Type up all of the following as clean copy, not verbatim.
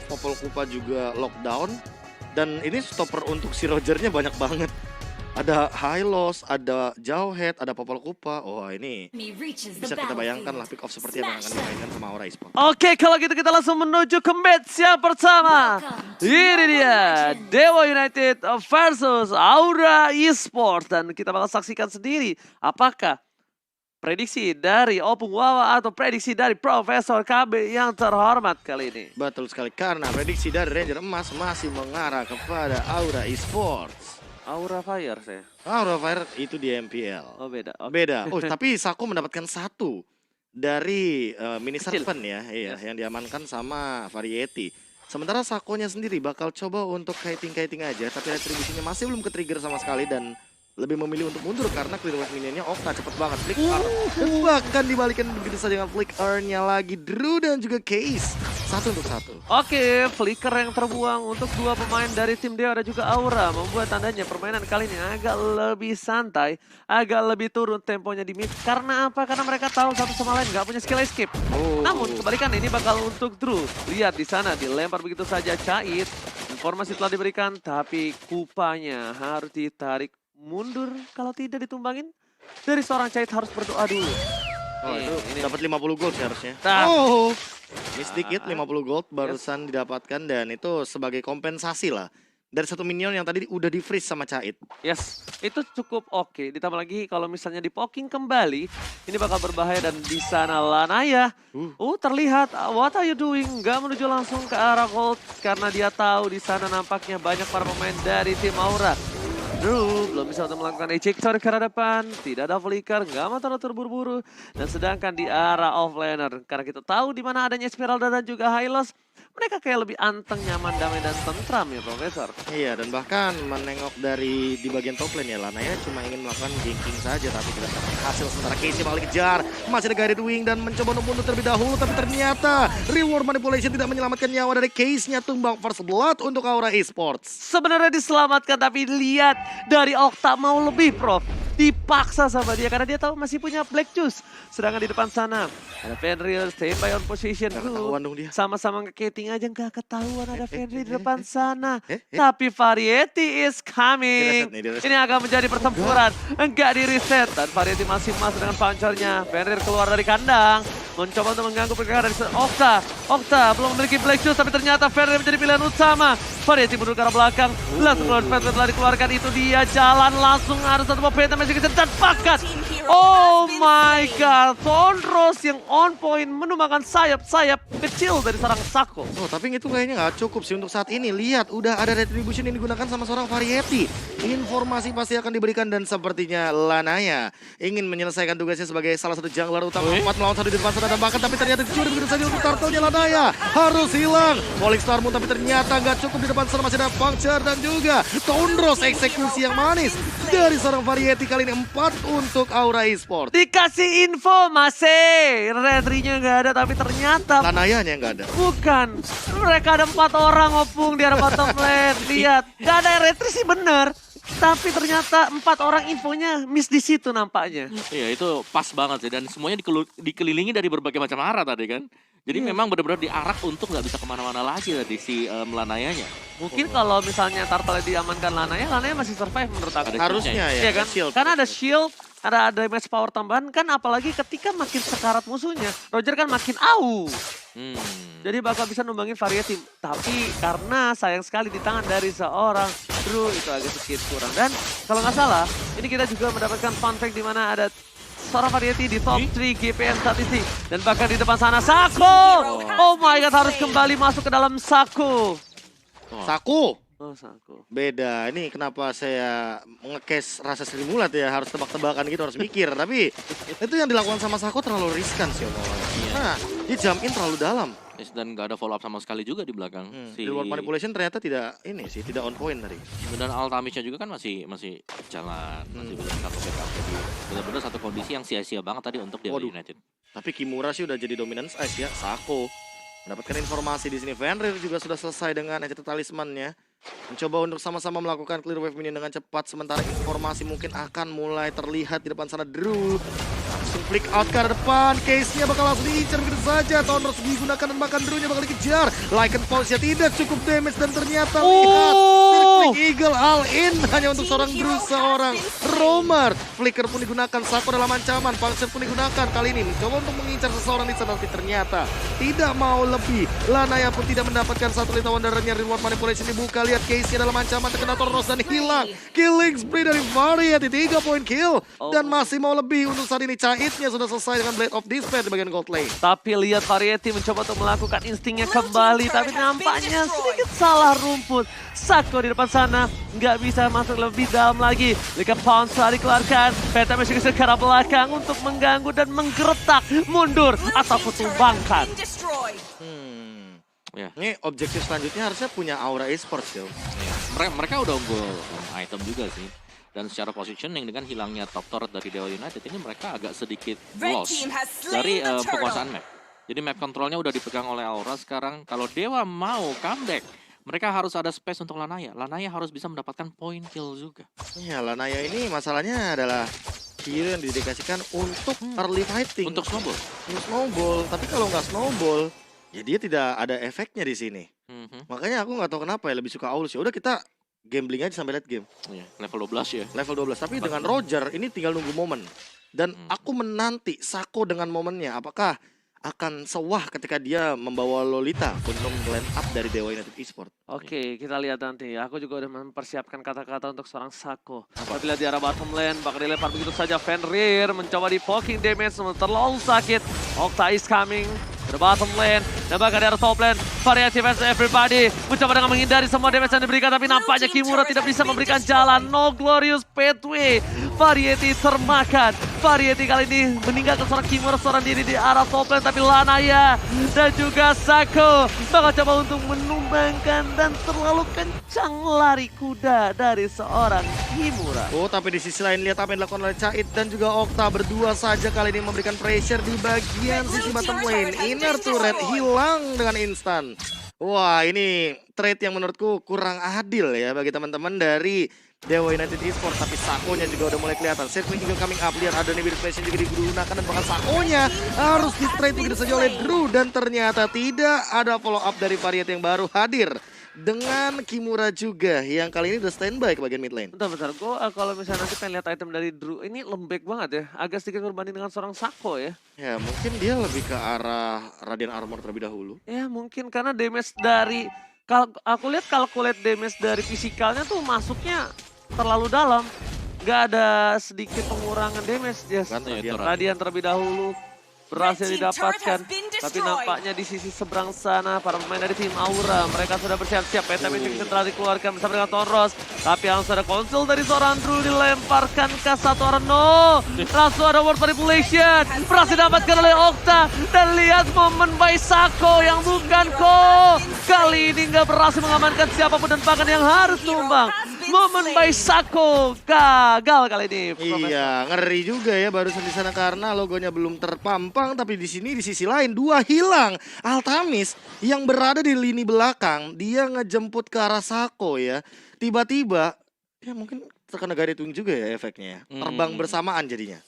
Popol Kupa juga lockdown. Dan ini stopper untuk si Rogernya banyak banget. Ada Hylos, ada Jauhead, ada Popol Kupa. Wah ini bisa kita bayangkan lah pick off seperti apa yang akan dimainkan sama Aura Esports. Oke, kalau gitu kita langsung menuju ke match yang pertama. Ini dia, Dewa United versus Aura Esports. Dan kita bakal saksikan sendiri apakah prediksi dari Opung Wawa atau prediksi dari Profesor KB yang terhormat kali ini. Betul sekali, karena prediksi dari Ranger Emas masih mengarah kepada Aura Esports. Aura Fire saya. Aura Fire itu di MPL. Oh beda. Oke. Beda. Oh tapi Sako mendapatkan satu dari mini Kecil. serpent ya, iya, yang diamankan sama Variety. Sementara Sakonya sendiri bakal coba untuk kiting aja, tapi retribusinya masih belum ke-trigger sama sekali dan lebih memilih untuk mundur karena clear wave minionnya Okta cepet banget. Flick R. Dan bahkan dibalikan begitu saja dengan Flick R-nya lagi Drew dan juga Case. 1 untuk 1. Oke, flicker yang terbuang untuk dua pemain dari tim Dewa dan juga Aura. Membuat tandanya permainan kali ini agak lebih santai, agak lebih turun temponya di mid. Karena apa? Karena mereka tahu satu sama lain nggak punya skill escape. Namun kebalikan ini bakal untuk Drew. Lihat di sana dilempar begitu saja Cait. Informasi telah diberikan tapi kupanya harus ditarik mundur kalau tidak ditumbangin. Dari seorang Cait harus berdoa dulu. Oh itu dapat 50 gold seharusnya. Nah. Oh, ini sedikit 50 gold barusan didapatkan dan itu sebagai kompensasi lah. Dari satu minion yang tadi udah di freeze sama Cait. Yes, itu cukup oke. Ditambah lagi kalau misalnya dipoking kembali, ini bakal berbahaya dan di sana Lanaya. Terlihat, what are you doing? Nggak menuju langsung ke arah gold karena dia tahu di sana nampaknya banyak para pemain dari tim Aura. Drew belum bisa untuk melakukan ejector ke arah depan, tidak ada flicker, nggak mau terlalu terburu-buru. Dan sedangkan di arah offlaner, karena kita tahu di mana adanya Esmeralda dan juga Hylos, mereka kayak lebih anteng, nyaman, damai, dan tentram ya Profesor. Iya, dan bahkan menengok dari di bagian top lane ya, Lanaya cuma ingin melakukan ganking saja tapi tidak berhasil. Sementara Casey bakal dikejar, masih ada Guided Wing dan mencoba untuk mundur terlebih dahulu, tapi ternyata reward manipulation tidak menyelamatkan nyawa dari Case-nya. Tumbang first blood untuk Aura Esports. Sebenarnya diselamatkan tapi lihat dari Okta mau lebih Prof. Dipaksa sama dia karena dia tahu masih punya Black Juice. Sedangkan di depan sana ada Fenrir stay by on position. Ketahuan dong dia. Sama-sama nge-cating aja nggak ketahuan ada Fenrir di depan sana. Tapi Variety is coming. Ini akan menjadi pertempuran. Enggak di reset dan Variety masih masuk dengan pancernya. Fenrir keluar dari kandang. Mencoba untuk mengganggu pergerakan dari Okta. Okta belum memiliki Black Juice tapi ternyata Fenrir menjadi pilihan utama. Variety mundur ke arah belakang. Langsung keluar Fenrir telah dikeluarkan. Itu dia jalan langsung ada satu momentum dan pakat. Oh my god, Thornrose yang on point menumbangkan sayap-sayap kecil dari sarang Sako. Oh tapi itu kayaknya nggak cukup sih untuk saat ini. Lihat udah ada retribution yang digunakan sama seorang Variety. Informasi pasti akan diberikan dan sepertinya Lanaya ingin menyelesaikan tugasnya sebagai salah satu jungler utama 4 melawan 1 di depan sana dan bahkan tapi ternyata dicuri begitu saja untuk turtle-nya Lanaya. Harus hilang. Falling Star Moon tapi ternyata nggak cukup di depan sana masih ada Puncture dan juga Thornrose eksekusi yang manis dari seorang Variety kali ini 4 untuk Aura Esports. Dikasih info masih retry-nya nggak ada tapi ternyata Lanayanya nggak ada. bukan. Mereka ada 4 orang Opung di arah bottom lane. Lihat, nggak ada retry sih bener. Tapi ternyata 4 orang infonya miss di situ nampaknya. Iya itu pas banget sih dan semuanya dikelilingi dari berbagai macam arah tadi kan. Jadi memang benar-benar diarak untuk nggak bisa kemana-mana lagi tadi si Lanayanya. Mungkin kalau misalnya Turtle diamankan Lanaya masih survive menurut aku. Harusnya ya. Iya kan? Shield. Karena ada shield, ada damage power tambahan kan apalagi ketika makin sekarat musuhnya. Roger kan makin au. Jadi bakal bisa numbangin Variety. Tapi karena sayang sekali di tangan dari seorang Drew itu agak sedikit kurang. Dan kalau nggak salah, ini kita juga mendapatkan fun fact di mana ada seorang Variety di top 3 GPM statistik. Dan bahkan di depan sana Sako! Oh my god, harus kembali masuk ke dalam Sako. Saku. Oh Sako. Beda, ini kenapa saya nge-case rasa Sri Mulat ya, harus tebak-tebakan gitu, harus mikir. Tapi itu yang dilakukan sama Sako terlalu riskan sih omongannya. Nah, dia jump in terlalu dalam. Yes, dan nggak ada follow up sama sekali juga di belakang. Reward manipulation ternyata tidak tidak on point tadi. Dan Altamishnya juga kan masih jalan, masih belum satu backup. Jadi benar-benar satu kondisi yang sia-sia banget tadi untuk Dewa United. Tapi Kimura sih udah jadi dominance ice ya, Sako. Mendapatkan informasi di sini, Fenrir juga sudah selesai dengan Enchanted Talisman-nya. Mencoba untuk sama-sama melakukan clear wave minion dengan cepat. Sementara informasi mungkin akan mulai terlihat di depan sana Drew. Langsung flick out ke arah depan. Case-nya bakal langsung diincar begitu saja. Tonros digunakan dan bahkan Drew-nya bakal dikejar. Lycan Pulse-nya tidak cukup damage dan ternyata lihat. Circling Eagle all in hanya untuk seorang Drew, seorang Roamer. Flicker pun digunakan, Sako dalam ancaman, Puncture pun digunakan. Kali ini mencoba untuk mengincar seseorang di sana, tapi ternyata tidak mau lebih. Lanaya pun tidak mendapatkan satu Lita Wanderer-nya. Reward Manipulation dibuka, lihat Casey dalam ancaman, terkena Tonros dan hilang. Killing spree dari Variety, 3 poin kill. Dan masih mau lebih untuk saat ini. Caitnya sudah selesai dengan Blade of Despair di bagian gold lane. Tapi lihat Variety mencoba untuk melakukan instingnya kembali, tapi nampaknya sedikit salah rumput. Sako di depan sana nggak bisa masuk lebih dalam lagi. Lika Pounce dikeluarkan, Penta masih ke arah belakang untuk mengganggu dan menggeretak, mundur ataupun tumbangkan. Ya. Ini objektif selanjutnya harusnya punya Aura Esports ya. Mereka udah unggul item juga sih. Dan secara positioning dengan hilangnya top turret dari Dewa United ini mereka agak sedikit lost dari penguasaan map. Jadi map controlnya udah dipegang oleh Aura sekarang. Kalau Dewa mau comeback, mereka harus ada space untuk Lanaya. Lanaya harus bisa mendapatkan point kill juga. Ya, Lanaya ini masalahnya adalah hero yang didedikasikan untuk early fighting. Untuk snowball. Untuk snowball. Tapi kalau nggak snowball, ya dia tidak ada efeknya di sini. Makanya aku nggak tahu kenapa ya lebih suka Aulus. Ya udah kita gambling aja sampai late game. Iya, level 12 ya. Level 12. Tapi dengan Roger ini tinggal nunggu momen. Dan aku menanti Sako dengan momennya. Apakah akan sewah ketika dia membawa Lolita untuk land up dari Dewa United Esports. Oke, kita lihat nanti. Aku juga udah mempersiapkan kata-kata untuk seorang Sako. Apabila di arah bottom lane, bakal dilempar begitu saja. Fenrir mencoba di poking damage, terlalu sakit. Okta is coming. Ke bottom lane, dan bahkan di arah top lane. Variety versus everybody. Mencoba dengan menghindari semua damage yang diberikan, tapi nampaknya Kimura tidak bisa memberikan jalan. No glorious pathway. Variety termakan. Variety kali ini meninggalkan seorang Kimura seorang diri di arah top lane, tapi Lanaya dan juga Sako bakal coba untuk menumbangkan dan terlalu kencang lari kuda dari seorang Kimura. Oh, tapi di sisi lain lihat apa yang dilakukan oleh Cait dan juga Okta berdua saja kali ini memberikan pressure di bagian sisi bottom lane. Inner turret hilang dengan instan. Wah, ini trade yang menurutku kurang adil ya bagi teman-teman dari Dewa United Esports. Tapi Sakonya juga udah mulai kelihatan. Circling Eagle coming up. Lihat ada Nibiru Splashing juga digunakan dan bahkan Sakonya harus di trade begitu saja oleh Drew. Dan ternyata tidak ada follow up dari Variety yang baru hadir. Dengan Kimura juga yang kali ini udah standby ke bagian mid lane. Bentar, gue kalau misalnya nanti pengen lihat item dari Drew, ini lembek banget ya. Agak sedikit berbanding dengan seorang Sako ya. Ya mungkin dia lebih ke arah Radiant Armor terlebih dahulu. Ya mungkin karena damage dari, aku lihat calculate damage dari fisikalnya tuh masuknya terlalu dalam. Gak ada sedikit pengurangan damage. Yes. Radiant terlebih dahulu berhasil didapatkan, tapi nampaknya di sisi seberang sana para pemain dari tim Aura mereka sudah bersiap-siap. Penta Magic telah dikeluarkan bersama dengan Tonros, tapi langsung ada konsul dari seorang Drew dilemparkan ke satu orang. No, langsung ada word manipulation berhasil didapatkan oleh Okta, dan lihat momen by Sako yang bukan kali ini nggak berhasil mengamankan siapapun dan bahkan yang harus tumbang. Momen by Sako gagal kali ini. Iya, ngeri juga ya barusan di sana karena logonya belum terpampang, tapi di sini di sisi lain dua hilang. Altamis yang berada di lini belakang, dia ngejemput ke arah Sako ya. Tiba-tiba ya mungkin terkena guiding juga ya efeknya ya. Terbang bersamaan jadinya.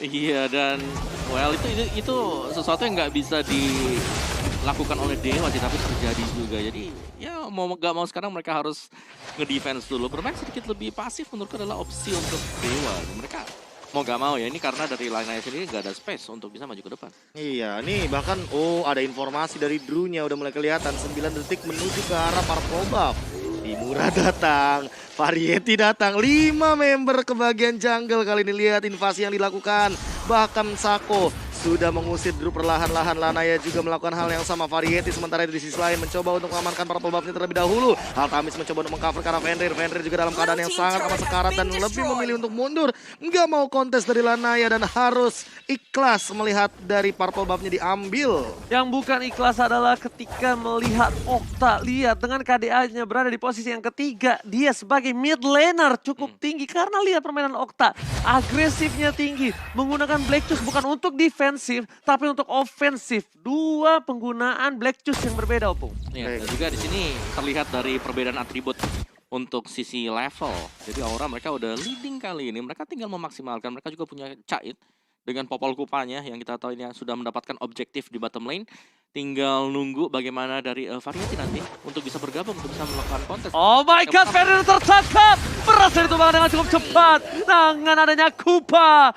Iya, dan well itu sesuatu yang nggak bisa dilakukan oleh Dewa sih, tapi terjadi juga. Jadi ya mau nggak mau sekarang mereka harus ngedefense dulu. Bermain sedikit lebih pasif menurutku adalah opsi untuk Dewa. Mereka mau gak mau ya, ini karena dari Lanaya sendiri gak ada space untuk bisa maju ke depan. Iya, nih bahkan ada informasi dari Drew-nya udah mulai kelihatan 9 detik menuju ke arah Parpobab. Kimura datang, Variety datang, 5 member ke bagian jungle kali ini. Lihat invasi yang dilakukan, bahkan Sako sudah mengusir Drew perlahan-lahan. Lanaya juga melakukan hal yang sama. Variety sementara itu di sisi lain mencoba untuk mengamankan para pebabnya terlebih dahulu. Altamis mencoba untuk mengcover karena Fenrir. Fenrir juga dalam keadaan yang sangat amat sekarat dan lebih memilih untuk mundur. Nggak mau kontes dari Lanaya dan harus ikhlas melihat dari para pebabnya diambil. Yang bukan ikhlas adalah ketika melihat Okta. Lihat dengan KDA-nya berada di posisi yang ketiga. Dia sebagai mid laner cukup tinggi karena lihat permainan Okta. Agresifnya tinggi. Menggunakan Black Choose bukan untuk defense, tapi untuk ofensif. Dua penggunaan Black Choose yang berbeda, Opung. Ya, dan juga di sini terlihat dari perbedaan atribut untuk sisi level. Jadi Aura mereka udah leading kali ini. Mereka tinggal memaksimalkan. Mereka juga punya Cait. dengan Popol Kupanya yang kita tahu ini yang sudah mendapatkan objektif di bottom lane. Tinggal nunggu bagaimana dari Variety nanti untuk bisa bergabung, untuk bisa melakukan kontes. Oh my god, Fenrir tertangkap! Berhasil ditumbangkan dengan cukup cepat dengan adanya Kupa.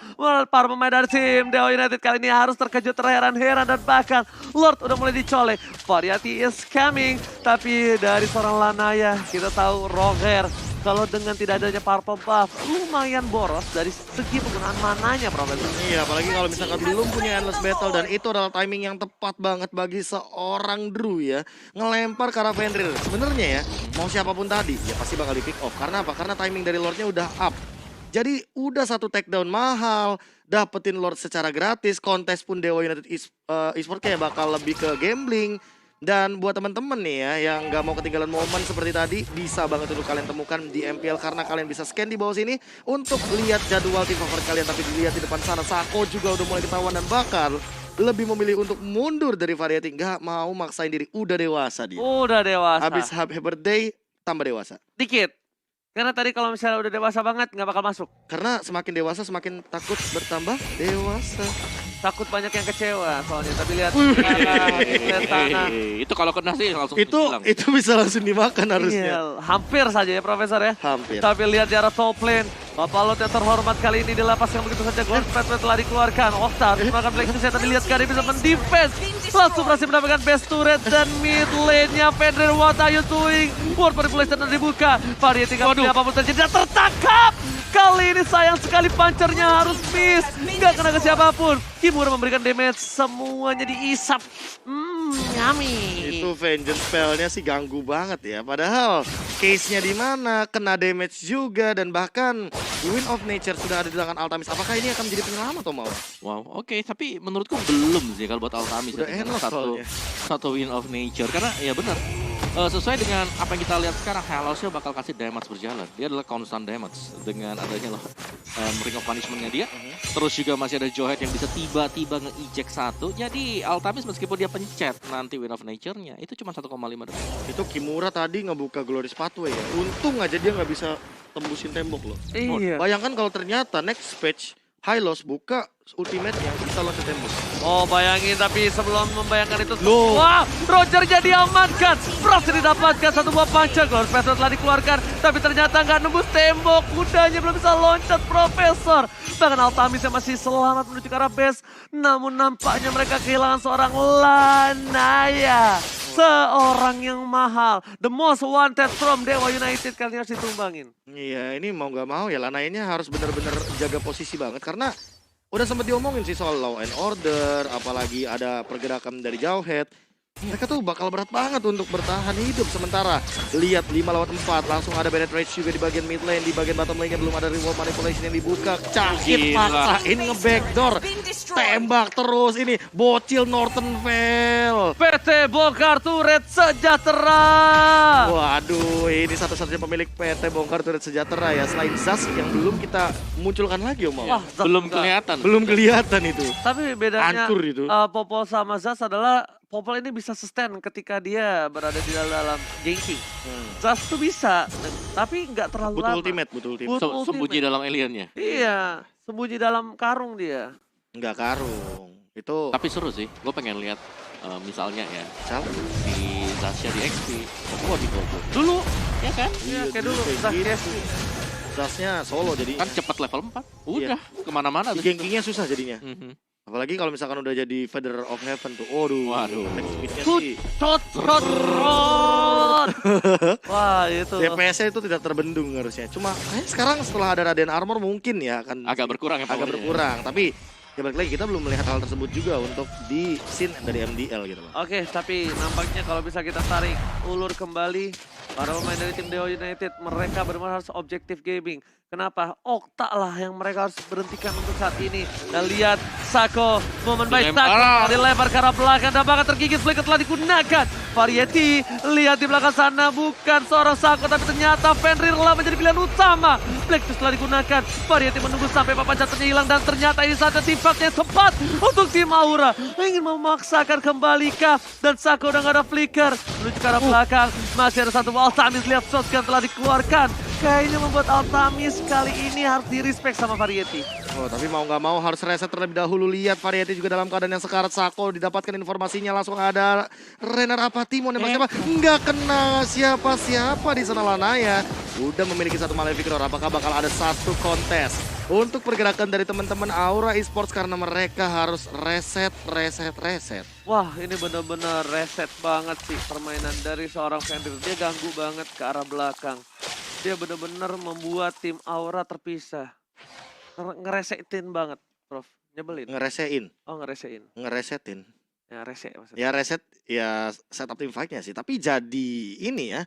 Para pemain dari tim Dewa United kali ini harus terkejut, terheran-heran, dan bahkan Lord udah mulai dicolek. Variety is coming, tapi dari seorang Lanaya kita tahu Roger kalau dengan tidak adanya purple buff lumayan boros dari segi penggunaan mananya, Profesor. Iya, apalagi kalau misalkan belum punya Endless Battle dan itu adalah timing yang tepat banget bagi seorang Drew ya. Ngelempar ke arah Fenrir. Sebenarnya ya, mau siapapun tadi ya pasti bakal di pick off. Karena apa? Karena timing dari Lordnya udah up. Jadi udah satu takedown mahal, dapetin Lord secara gratis, kontes pun Dewa United Esports kayak bakal lebih ke gambling. Dan buat teman-teman nih ya yang nggak mau ketinggalan momen seperti tadi, bisa banget untuk kalian temukan di MPL karena kalian bisa scan di bawah sini untuk lihat jadwal tim favorit kalian. Tapi dilihat di depan sana, Sako juga udah mulai ketahuan dan bakal lebih memilih untuk mundur dari Variety. Nggak mau maksain diri, udah dewasa dia. Udah dewasa. Habis happy birthday, tambah dewasa. Dikit. Karena tadi kalau misalnya udah dewasa banget nggak bakal masuk. Karena semakin dewasa semakin takut bertambah dewasa. Takut banyak yang kecewa soalnya, tapi lihat sana. Itu kalau kena sih langsung hilang. Itu bisa langsung dimakan harusnya. Iya, hampir saja ya Profesor ya. Hampir. Tapi lihat di arah top lane, Papalot yang terhormat kali ini di lapas yang begitu saja Ghost Pet telah dikeluarkan. Okta harus melakukan Black Fist, tapi lihat Kari bisa mendefense. Langsung berhasil mendapatkan best turret dan mid lane-nya Fenrir, what are you doing? World Manipulation dibuka. Variety nggak punya apapun terjadi, dan tertangkap. Kali ini sayang sekali punchernya harus miss. Nggak kena ke siapapun. Kimura memberikan damage, semuanya diisap. Yummy. Itu vengeance spell-nya sih ganggu banget ya. Padahal case-nya di mana, kena damage juga, dan bahkan Wind of Nature sudah ada di tangan Altamis. Apakah ini akan menjadi penyelamat atau mau? Wow, oke, tapi menurutku belum sih kalau buat Altamis. Udah enak soalnya. Satu Wind of Nature, karena ya benar. Sesuai dengan apa yang kita lihat sekarang, Halosnya bakal kasih damage berjalan. Dia adalah constant damage dengan adanya Ring of Punishment-nya dia. Terus juga masih ada Johead yang bisa tiba-tiba nge-eject satu. Jadi Altamis meskipun dia pencet nanti Wind of Nature-nya, itu cuma 1,5 detik. Itu Kimura tadi ngebuka Glorious Pathway ya. Untung aja dia nggak bisa tembusin tembok loh. Iya. Bayangkan kalau ternyata next patch Hylos buka ultimate yang bisa loncat tembok. Oh bayangin, tapi sebelum membayangkan itu Loh. wah, Roger jadi diamankan. Berhasil didapatkan satu buah puncher. Glorious Pathway telah dikeluarkan, tapi ternyata nggak nembus tembok. Kudanya belum bisa loncat, Profesor. Bahkan Altamis yang masih selamat menuju ke arah base. Namun nampaknya mereka kehilangan seorang Lanaya. Seorang yang mahal. The most wanted from Dewa United kali ini harus ditumbangin. Iya, ini mau nggak mau ya Lanayanya harus benar-benar jaga posisi banget karena udah sempat diomongin sih soal law and order, apalagi ada pergerakan dari Jauhead. Mereka tuh bakal berat banget untuk bertahan hidup sementara. Lihat 5 lawan 4, langsung ada Bennett Rage juga di bagian mid lane, di bagian bottom lane-nya belum ada Reward Manipulation yang dibuka. Cakit paksain nge-backdoor. Tembak terus ini, bocil Northern Vale. PT Bongkar Turret Sejahtera. Waduh, ini satu-satunya pemilik PT Bongkar Turret Sejahtera ya. Selain Zas yang belum kita munculkan lagi Om Mau. Wah, Belum kelihatan. Belum kelihatan itu. Tapi bedanya Hancur itu. Popol sama Zas adalah Popol ini bisa sustain ketika dia berada di dalam ganking. Zas tuh bisa, tapi nggak terlalu Butuh lama. ultimate, butuh ultimate. Butuh Sembunyi ultimate. dalam aliennya. Iya, sembunyi dalam karung dia. Enggak karung. Itu Tapi seru sih, gue pengen lihat misalnya ya Sal. di Zasya di XP. Wah di Goku. Dulu, Ya kan? ya kayak dulu. kayak Zas gitu. KSP. Zasnya solo jadi Kan cepat level 4. Udah, kemana-mana. di abis itu. gankingnya susah jadinya. Mhm. Apalagi kalau misalkan udah jadi Feather of Heaven tuh. Waduh. Waduh. Speednya Shoot, sih. shot. Wah itu. DPS-nya itu tidak terbendung harusnya. Cuma sekarang setelah ada Raden Armor mungkin ya akan Agak berkurang ya agak powernya. berkurang. Tapi ya balik lagi kita belum melihat hal tersebut juga untuk di scene dari MDL gitu loh. Oke, tapi nampaknya kalau bisa kita tarik ulur kembali para pemain dari tim Dewa United, mereka benar-benar harus objektif gaming. Kenapa? Okta lah yang mereka harus berhentikan untuk saat ini. Dan lihat Sako, momen baik Dilempar. Sako, dilempar ke arah belakang dan bahkan tergigit flicker telah digunakan. Variety, lihat di belakang sana bukan seorang Sako tapi ternyata Fenrir lah menjadi pilihan utama. Black Fist telah digunakan, Variety menunggu sampai papan catatnya hilang dan ternyata ini saatnya timpaknya tepat untuk tim Aura. Ingin memaksakan kembali kah? Dan Sako udah gak ada flicker. Menuju ke arah belakang, masih ada satu Altamis, lihat shotgun telah dikeluarkan. Kayaknya membuat Altamis kali ini harus di-respect sama Variety. Oh, tapi mau nggak mau harus reset terlebih dahulu. Lihat Variety juga dalam keadaan yang sekarat. Sako didapatkan informasinya langsung ada Renar Apatimo nembak siapa? Nggak kena siapa-siapa di sana. Lanaya udah memiliki satu Malefic Roar. Apakah bakal ada satu kontes untuk pergerakan dari teman-teman Aura Esports karena mereka harus reset. Wah, ini benar-benar reset banget sih permainan dari seorang Fenrir. Dia ganggu banget ke arah belakang. Dia benar-benar membuat tim Aura terpisah. Ngeresetin banget, Prof. Nyebelin. Ngeresein. Oh, ngeresein. Ngeresetin. Ya, reset maksudnya. Ya reset, ya setup team fight-nya sih. Tapi jadi ini ya,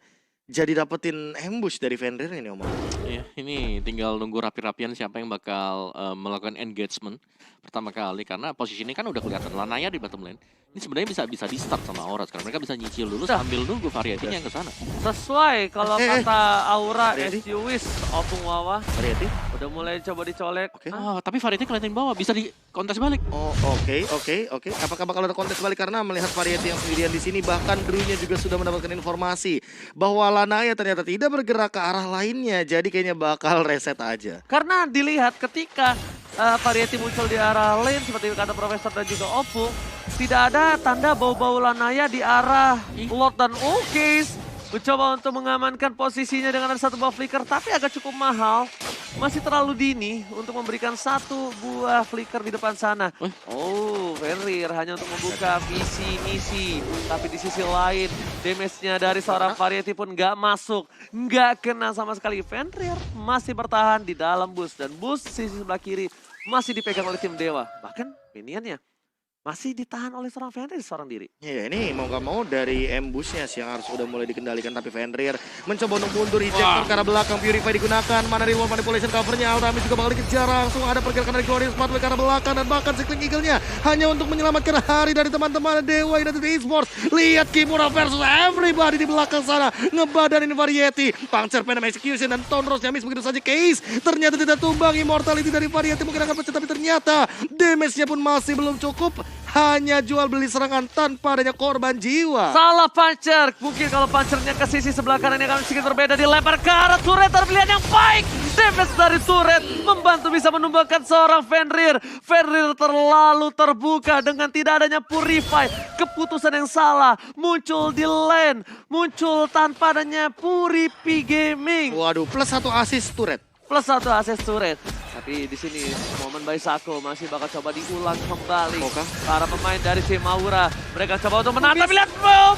jadi dapetin ambush dari Fenrir ini Om. Iya, ini tinggal nunggu rapi-rapian siapa yang bakal melakukan engagement pertama kali karena posisi ini kan udah kelihatan Lanaya di bottom lane. Ini sebenarnya bisa di start sama Aura sekarang. Mereka bisa nyicil dulu sambil nunggu Variety-nya yang ke sana. Sesuai kalau kata Aura Ready? as you wish, Opung Wawa. Variety? Udah mulai coba dicolek. Oke. Oh, tapi Variety kelihatan bawah, bisa di kontes balik. Oh, oke. Apakah bakal ada kontes balik karena melihat Variety yang sendirian di sini, bahkan Drew-nya juga sudah mendapatkan informasi bahwa Lanaya ternyata tidak bergerak ke arah lainnya, jadi kayaknya bakal reset aja. Karena dilihat ketika Variety muncul di arah lane seperti kata Profesor dan juga Opung, tidak ada tanda bau-bau Lanaya di arah Lord dan Ulkis. Mencoba untuk mengamankan posisinya dengan ada satu buah flicker, tapi agak cukup mahal. Masih terlalu dini untuk memberikan satu buah flicker di depan sana. Oh, Fenrir hanya untuk membuka visi misi. Tapi di sisi lain, damage-nya dari seorang Variety pun nggak masuk. Nggak kena sama sekali. Fenrir masih bertahan di dalam bus. Dan bus sisi sebelah kiri masih dipegang oleh tim Dewa. Bahkan minionnya masih ditahan oleh seorang Fenrir seorang diri. Ya ini mau gak mau dari ambushnya sih yang harus udah mulai dikendalikan, tapi Fenrir mencoba untuk mundur, ejector ke arah belakang, Purify digunakan, mana remote manipulation covernya, Altamis juga bakal dikejar, langsung ada pergerakan dari Glorious Pathway ke arah belakang, dan bahkan Cycling Eagle-nya hanya untuk menyelamatkan hari dari teman-teman Dewa United Esports. Lihat Kimura versus everybody di belakang sana, ngebadanin Variety, Puncture Venom Execution dan Tone Rose nyamis begitu saja. Case ternyata tidak tumbang, Immortality dari Variety mungkin akan pecah, tapi ternyata damage-nya pun masih belum cukup. Hanya jual beli serangan tanpa adanya korban jiwa. Salah puncher. Mungkin kalau punchernya ke sisi sebelah kanan ini akan sedikit berbeda. Dilempar ke arah turret, pilihan yang baik. Damage dari turret membantu bisa menumbangkan seorang Fenrir. Fenrir terlalu terbuka dengan tidak adanya Purify. Keputusan yang salah muncul di lane. Muncul tanpa adanya Purifi Gaming. Waduh, plus 1 assist turret. Plus 1 akses turret. Tapi di sini momen by Sako masih bakal coba diulang kembali. Para pemain dari tim Aura. Mereka coba untuk menang. Tapi lihat,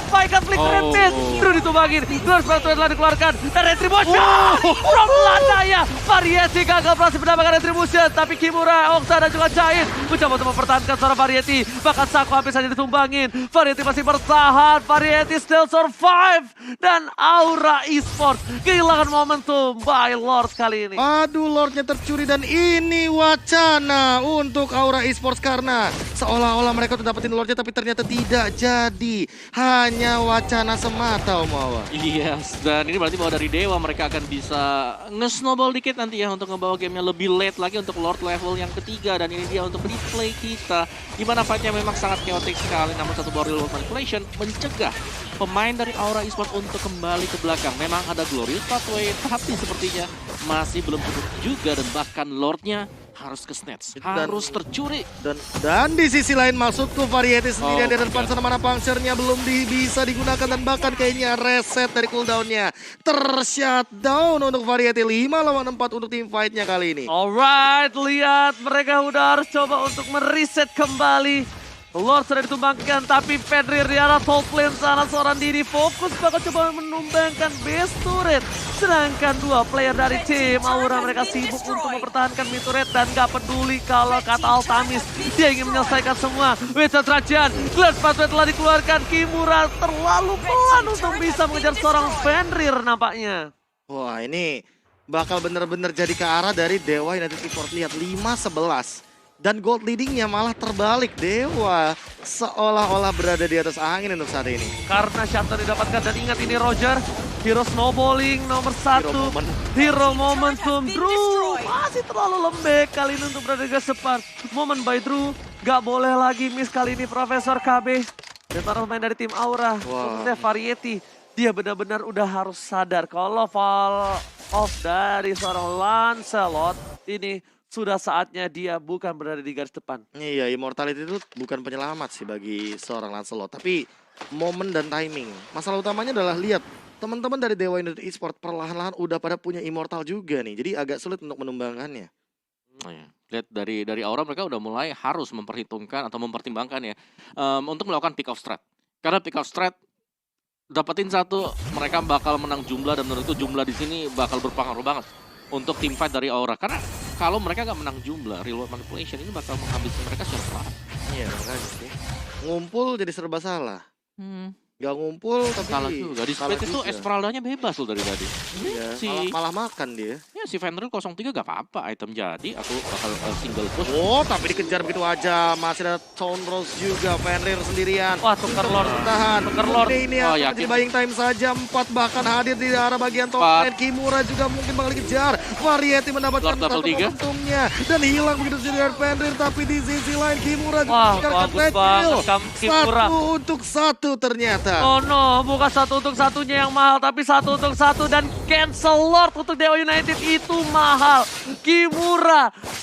baikkan flick Remis. Terus ditumbangin. Terus Batu telah dikeluarkan. Dan Retribution. From Lanaya. Variety gagal berhasil mendapatkan Retribution. Tapi Kimura, Oksa dan juga Cain mencoba untuk mempertahankan seorang Variety. Bahkan Sako hampir saja ditumbangin. Variety masih bertahan. Variety still survive. Dan Aura Esports kehilangan momentum by Lord kali ini. Aduh, Lordnya tercuri dan ini wacana untuk Aura Esports karena seolah-olah mereka tuh dapetin Lordnya tapi ternyata tidak jadi. Hanya wacana semata Om Awa. Yes, dan ini berarti bahwa dari Dewa mereka akan bisa nge-snowball dikit nanti ya untuk ngebawa gamenya lebih late lagi untuk Lord level yang ketiga. Dan ini dia untuk replay kita. Dimana fightnya memang sangat chaotic sekali, namun satu Boril World Manipulation mencegah pemain dari Aura Esports untuk kembali ke belakang. Memang ada Glorious Pathway, tapi sepertinya masih belum cukup juga dan bahkan Lordnya harus ke snatch, harus tercuri. Dan di sisi lain masuk ke Variety sendirian di depan sana, mana puncture-nya belum bisa digunakan dan bahkan kayaknya reset dari cooldown-nya. Tershutdown untuk Variety 5 lawan 4 untuk tim fight-nya kali ini. Alright, lihat mereka udah harus coba untuk mereset kembali. Lord sudah ditumbangkan, tapi Fenrir di arah top lane sana seorang diri fokus bakal coba menumbangkan base turret. Sedangkan dua player dari tim Aura mereka sibuk untuk mempertahankan mid turret dan gak peduli kalau kata Altamis dia ingin menyelesaikan semua. Wita Trajan, Glass Pathway telah dikeluarkan, Kimura terlalu pelan untuk bisa mengejar seorang Fenrir nampaknya. Wah, ini bakal bener-bener jadi ke arah dari Dewa United Esports. Lihat 5-11. Dan gold leadingnya malah terbalik. Dewa seolah-olah berada di atas angin untuk saat ini. Karena shutdown didapatkan dan ingat ini Roger. Hero snowballing nomor 1. Hero momentum. Drew masih terlalu lembek kali ini untuk berada di depan. Momen by Drew. Gak boleh lagi miss kali ini Profesor KB. Dan para pemain dari tim Aura. Khususnya Variety. Dia benar-benar udah harus sadar kalau fall off dari seorang Lancelot ini sudah saatnya dia bukan berada di garis depan. Iya, Immortality itu bukan penyelamat sih bagi seorang Lancelot, tapi momen dan timing. Masalah utamanya adalah lihat teman-teman dari Dewa United Esports perlahan-lahan udah pada punya Immortal juga nih. Jadi agak sulit untuk menumbangkannya. Oh ya. Lihat dari Aura mereka udah mulai harus memperhitungkan atau mempertimbangkan ya untuk melakukan pick off strat. Karena pick off strat dapetin satu, mereka bakal menang jumlah dan menurut itu jumlah di sini bakal berpengaruh banget untuk team fight dari Aura. Karena kalau mereka nggak menang jumlah, real world manipulation ini bakal menghabiskan mereka secara perlahan. Iya, makanya sih. Ngumpul jadi serba salah. Gak ngumpul tapi Salah juga. Di split itu Esmeralda-nya bebas loh dari tadi. Iya, Si- malah makan dia. Ya si Fenrir 03 gak apa-apa, item jadi aku bakal single push. Oh, tapi dikejar begitu aja. Masih ada Soundrose juga, Fenrir sendirian. Wah, tukar Lord. Tahan. Tukar Lord. Ini Oh, akan yakin. menjadi buying time saja. 4 bahkan hadir di arah bagian top Empat. lane. Kimura juga mungkin bakal dikejar. Variety mendapatkan Lord level satu 3. momentumnya. Dan hilang begitu saja dari Fenrir. Tapi di sisi lain Kimura juga Wah, mengejarkan bagus red banget kill. Kimura. 1 untuk 1 ternyata. Oh no, bukan 1 untuk 1-nya yang mahal, tapi 1 untuk 1 dan cancel Lord untuk Dewa United itu mahal.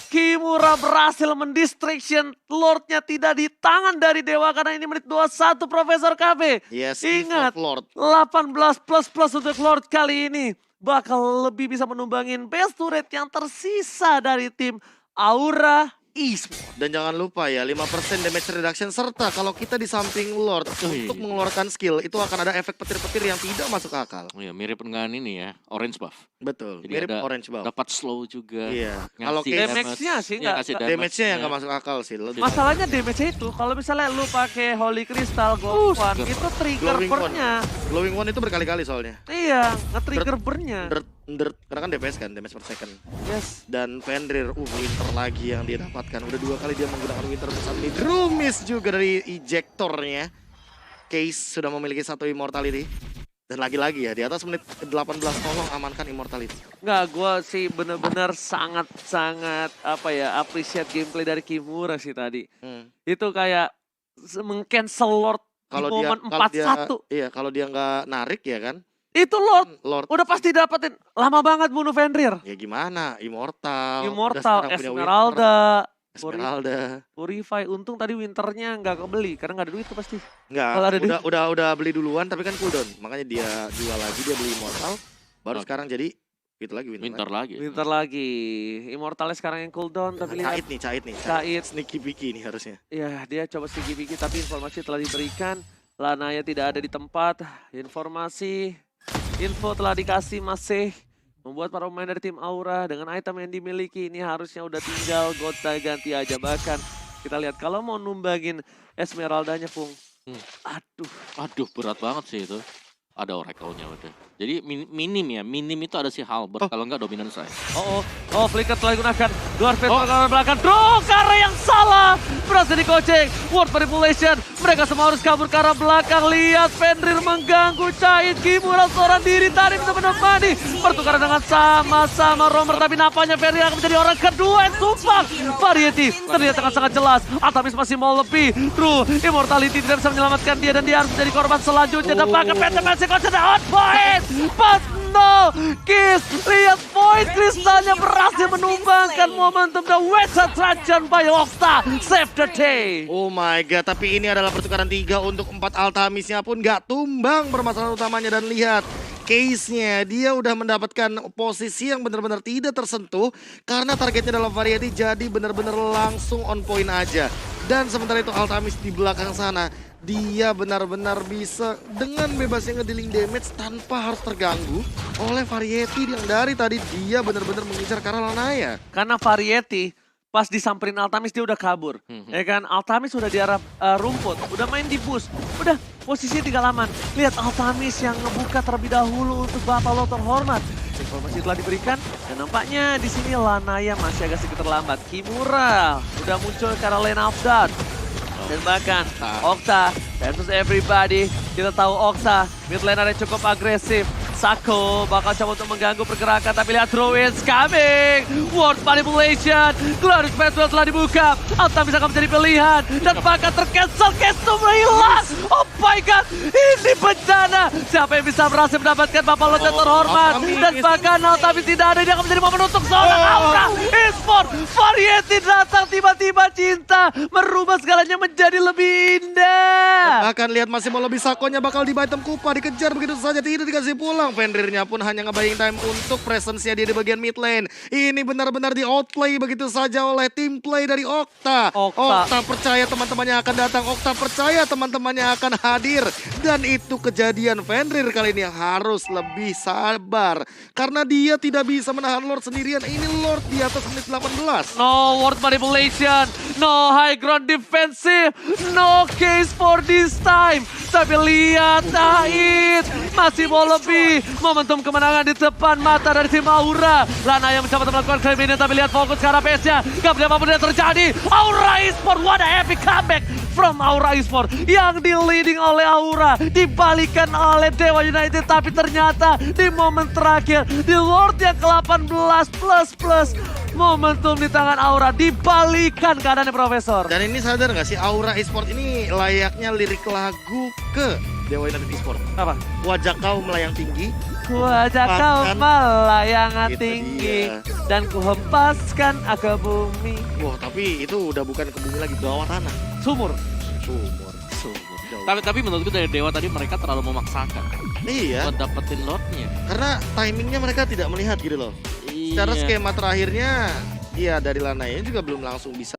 Kimura berhasil mendistraction Lordnya tidak di tangan dari Dewa karena ini menit 21 Profesor KB. Yes, Ingat, Lord. 18 plus untuk Lord kali ini bakal lebih bisa menumbangin best turret yang tersisa dari tim Aura Esports. Dan jangan lupa ya, 5% damage reduction serta kalau kita di samping Lord Wih. untuk mengeluarkan skill itu akan ada efek petir-petir yang tidak masuk akal. Oh ya, mirip dengan ini ya, orange buff. Betul, Jadi mirip ada- orange buff. Dapat slow juga. Iya, Ngasih kalau case Damage-nya sih Iya, nggak- kasih damage-nya yang ya. nggak masuk akal sih. Masalahnya damage itu kalau misalnya lu pakai Holy Crystal Gold One Ger- itu trigger Glowing burn-nya. Glowing One itu berkali-kali soalnya. Iya, nge-trigger burn-nya. Karena kan DPS kan, damage per second. Yes. Dan Fenrir, Winter lagi yang dia dapatkan. Udah 2 kali dia menggunakan Winter besar ini. Drew miss juga dari ejectornya. Case sudah memiliki 1 Immortality. Dan lagi-lagi ya, di atas menit 18 tolong amankan Immortality. Nggak, gue sih bener-bener sangat appreciate gameplay dari Kimura sih tadi. Itu kayak meng-cancel Lord di momen 4-1. Iya, kalau dia nggak narik ya kan. Itu Lord Lord udah pasti dapetin. Lama banget bunuh Fenrir. ya gimana? Immortal. Udah Immortal, sekarang punya Esmeralda, Winter. Esmeralda. Purify. Untung tadi Winternya nggak kebeli karena nggak ada duit tuh pasti. Enggak, Kalau ada udah beli duluan tapi kan cooldown. Makanya dia jual lagi, dia beli Immortal. Baru Oh. sekarang jadi itu lagi Winter lagi. Winter lagi. Immortalnya sekarang yang cooldown tapi lihat Cait nih. Cait. Sneaky Picky nih harusnya. ya dia coba sigi-bigi tapi informasi telah diberikan. Lanaya tidak ada di tempat. Info telah dikasih masih membuat para pemain dari tim Aura dengan item yang dimiliki ini harusnya udah tinggal Gota ganti aja. Bahkan kita lihat kalau mau numbangin Esmeraldanya Pung. Aduh, berat banget sih itu. Ada Oracle-nya udah. Jadi minim itu ada si Halbert, kalau enggak dominan saya. Oh, Flicker telah digunakan. Dwarf ke arah belakang. Karena yang salah. Berhasil dikocek. Word manipulation. Mereka semua harus kabur ke arah belakang. Lihat Fenrir mengganggu Cait. Kimura seorang diri tadi bisa menemani. Pertukaran dengan sama-sama Romer. Tapi nampaknya Fenrir akan menjadi orang kedua yang tumpang. Variety terlihat sangat jelas. Atamis masih mau lebih. True. Immortality tidak bisa menyelamatkan dia. Dan dia harus menjadi korban selanjutnya. Dan pakai PT Messi Kocek on point. Pas no. Kiss. Lihat point kristalnya berhasil menumbangkan momentum. The Western Trajan by Okta. Save the day. Oh my god, tapi ini adalah pertukaran 3 untuk 4 Altamisnya pun gak tumbang permasalahan utamanya. Dan lihat case-nya, dia udah mendapatkan posisi yang benar-benar tidak tersentuh karena targetnya dalam Variety jadi benar-benar langsung on point aja. Dan sementara itu Altamis di belakang sana, dia benar-benar bisa dengan bebasnya ngedealing damage tanpa harus terganggu oleh Variety yang dari tadi dia benar-benar mengincar ke arah Lanaya. Karena Variety pas disamperin Altamis dia udah kabur. Ya kan, Altamis udah di arah rumput, udah main di boost, udah posisinya tinggal aman. Lihat Altamis yang ngebuka terlebih dahulu untuk Bapak Lo terhormat. Informasi telah diberikan dan nampaknya di sini Lanaya masih agak sedikit terlambat. Kimura udah muncul ke arah lane of Dart. Dan bahkan Okta versus everybody. Kita tahu Okta mid laner yang cukup agresif. Sako bakal coba untuk mengganggu pergerakan, tapi lihat throw is coming. Ward manipulation. Glorious Battle telah dibuka. Alta bisa menjadi pilihan. Dan bahkan tercancel. Kestum hilang. Oh my god. Ini bencana. Siapa yang bisa berhasil mendapatkan Bapak Loncat terhormat. Dan bahkan Alta tidak ada. Dia akan menjadi momen untuk seorang Aura Esports. Variety datang tiba-tiba cinta. Merubah segalanya menjadi lebih indah. Bahkan lihat masih mau lebih, Sakonya bakal di item Kupa, dikejar begitu saja, tidak dikasih pulang. Fenrirnya pun hanya nge-buying time untuk presence-nya dia di bagian mid lane. Ini benar-benar di outplay begitu saja oleh tim play dari Okta. Okta percaya teman-temannya akan datang, Okta percaya teman-temannya akan hadir. Dan itu kejadian. Fenrir kali ini harus lebih sabar. Karena dia tidak bisa menahan Lord sendirian. Ini Lord di atas menit 18. No ward manipulation, no high ground defensive, no case for this time. Tapi lihat Nahid masih mau lebih. Momentum kemenangan di depan mata dari tim Aura. Lana yang mencoba melakukan claim ini, tapi lihat fokus ke arah PS-nya. Gak boleh apapun yang terjadi. Aura Esports, what a epic comeback from Aura Esports. Yang di leading oleh Aura, dibalikan oleh Dewa United. Tapi ternyata di momen terakhir, di Lord yang ke-18 plus momentum di tangan Aura dibalikan keadaannya Profesor. Dan ini sadar gak sih, Aura Esports ini layaknya lirik lagu ke Dewa United Esports. Apa? Wajah kau melayang tinggi. Kuajak kau Bahkan melayangan itu tinggi dia. dan kuhempaskan ke bumi. Wah, tapi itu udah bukan ke bumi lagi, bawah tanah. Sumur. Sumur. Tapi menurutku dari Dewa tadi mereka terlalu memaksakan Iya, buat dapetin Lordnya. karena timingnya mereka tidak melihat gitu loh. Secara Iya. skema terakhirnya, iya dari Lanaya juga belum langsung bisa